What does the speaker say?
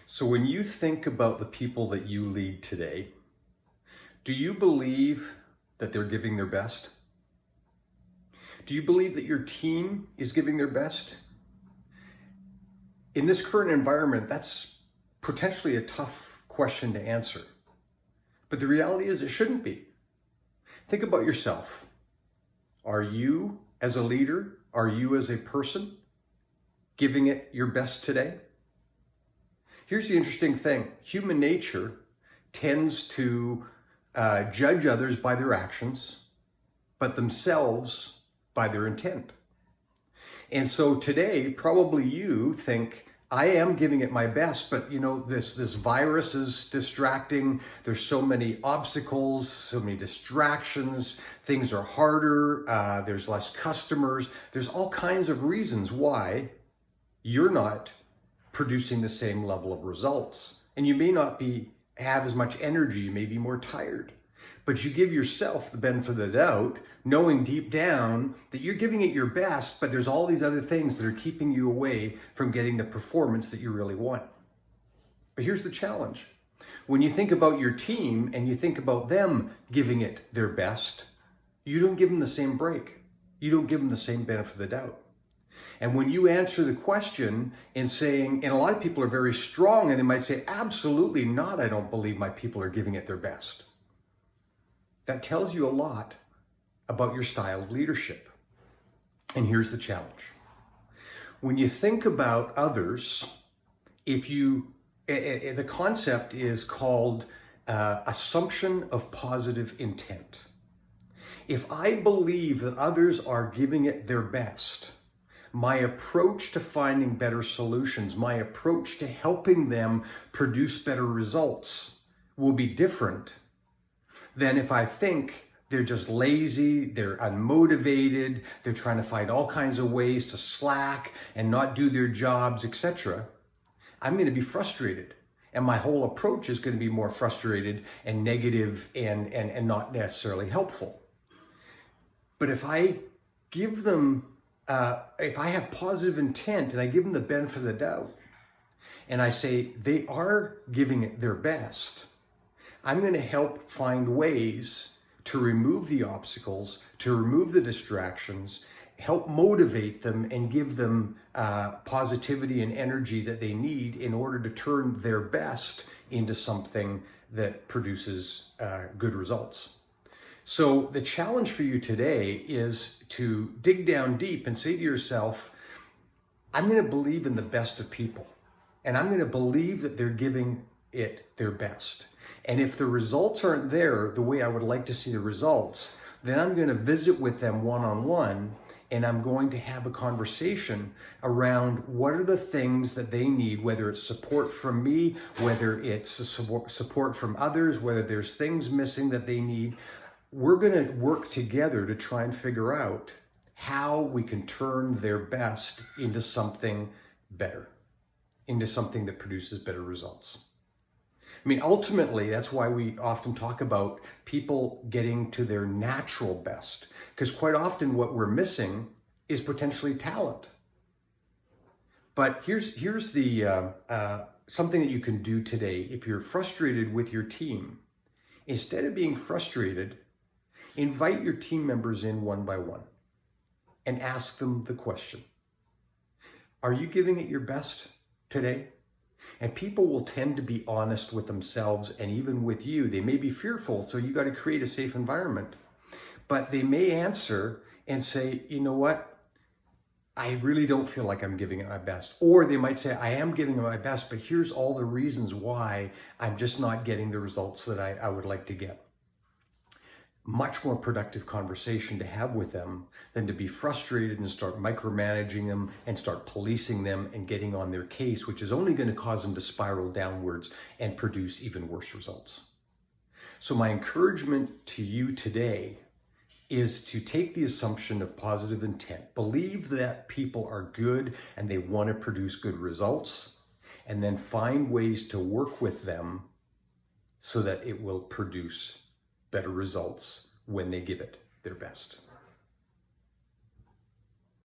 So when you think about the people that you lead today, do you believe that they're giving their best? Do you believe that your team is giving their best? In this current environment, that's potentially a tough question to answer. But the reality is it shouldn't be. Think about yourself. Are you, as a leader, are you as a person giving it your best today? Here's the interesting thing. Human nature tends to judge others by their actions, but themselves by their intent. And so today, probably you think, I am giving it my best, but this virus is distracting. There's so many obstacles, so many distractions. Things are harder. There's less customers. There's all kinds of reasons why you're not producing the same level of results. And you may not have as much energy, you may be more tired. But you give yourself the benefit of the doubt, knowing deep down that you're giving it your best, but there's all these other things that are keeping you away from getting the performance that you really want. But here's the challenge. When you think about your team and you think about them giving it their best, you don't give them the same break. You don't give them the same benefit of the doubt. And when you answer the question and a lot of people are very strong and they might say, absolutely not, I don't believe my people are giving it their best. That tells you a lot about your style of leadership. And here's the challenge. When you think about others, the concept is called assumption of positive intent. If I believe that others are giving it their best, my approach to finding better solutions, my approach to helping them produce better results will be different than if I think they're just lazy, they're unmotivated, they're trying to find all kinds of ways to slack and not do their jobs, etc. I'm going to be frustrated. And my whole approach is going to be more frustrated and negative and not necessarily helpful. But if I give them if I have positive intent and I give them the benefit of the doubt and I say they are giving it their best, I'm going to help find ways to remove the obstacles, to remove the distractions, help motivate them and give them positivity and energy that they need in order to turn their best into something that produces good results. So the challenge for you today is to dig down deep and say to yourself, I'm going to believe in the best of people, and I'm going to believe that they're giving it their best. And if the results aren't there the way I would like to see the results, then I'm going to visit with them one-on-one, and I'm going to have a conversation around what are the things that they need, whether it's support from me, whether it's support from others, whether there's things missing that they need. We're going to work together to try and figure out how we can turn their best into something better, into something that produces better results. I mean, ultimately, that's why we often talk about people getting to their natural best, because quite often what we're missing is potentially talent. But here's the something that you can do today. If you're frustrated with your team, instead of being frustrated, invite your team members in one by one and ask them the question, are you giving it your best today? And people will tend to be honest with themselves and even with you. They may be fearful, so you got to create a safe environment. But they may answer and say, you know what? I really don't feel like I'm giving it my best. Or they might say, I am giving it my best, but here's all the reasons why I'm just not getting the results that I would like to get. Much more productive conversation to have with them than to be frustrated and start micromanaging them and start policing them and getting on their case, which is only going to cause them to spiral downwards and produce even worse results. So my encouragement to you today is to take the assumption of positive intent. Believe that people are good and they want to produce good results, and then find ways to work with them so that it will produce better results when they give it their best.